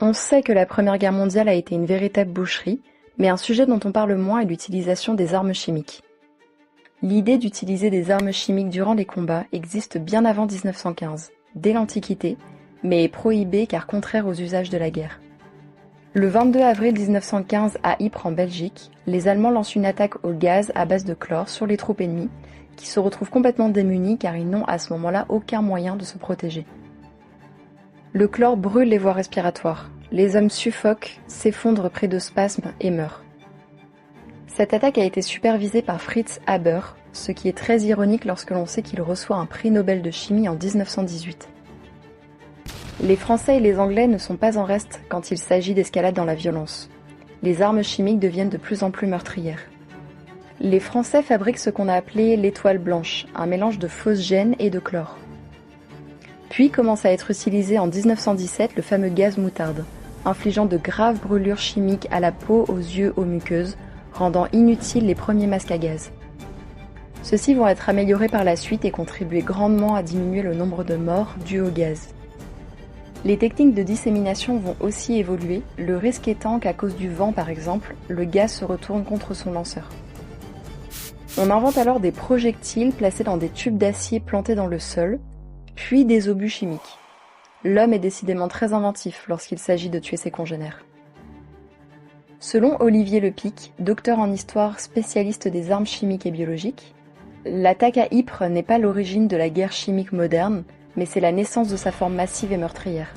On sait que la Première Guerre mondiale a été une véritable boucherie, mais un sujet dont on parle moins est l'utilisation des armes chimiques. L'idée d'utiliser des armes chimiques durant les combats existe bien avant 1915, dès l'Antiquité, mais est prohibée car contraire aux usages de la guerre. Le 22 avril 1915 à Ypres en Belgique, les Allemands lancent une attaque au gaz à base de chlore sur les troupes ennemies, qui se retrouvent complètement démunies car ils n'ont à ce moment-là aucun moyen de se protéger. Le chlore brûle les voies respiratoires, les hommes suffoquent, s'effondrent près de spasmes et meurent. Cette attaque a été supervisée par Fritz Haber, ce qui est très ironique lorsque l'on sait qu'il reçoit un prix Nobel de chimie en 1918. Les Français et les Anglais ne sont pas en reste quand il s'agit d'escalade dans la violence. Les armes chimiques deviennent de plus en plus meurtrières. Les Français fabriquent ce qu'on a appelé l'étoile blanche, un mélange de fausses gènes et de chlore. Puis commence à être utilisé en 1917 le fameux gaz moutarde, infligeant de graves brûlures chimiques à la peau, aux yeux, aux muqueuses, rendant inutiles les premiers masques à gaz. Ceux-ci vont être améliorés par la suite et contribuer grandement à diminuer le nombre de morts dus au gaz. Les techniques de dissémination vont aussi évoluer, le risque étant qu'à cause du vent par exemple, le gaz se retourne contre son lanceur. On invente alors des projectiles placés dans des tubes d'acier plantés dans le sol, puis des obus chimiques. L'homme est décidément très inventif lorsqu'il s'agit de tuer ses congénères. Selon Olivier Lepic, docteur en histoire spécialiste des armes chimiques et biologiques, l'attaque à Ypres n'est pas l'origine de la guerre chimique moderne, mais c'est la naissance de sa forme massive et meurtrière.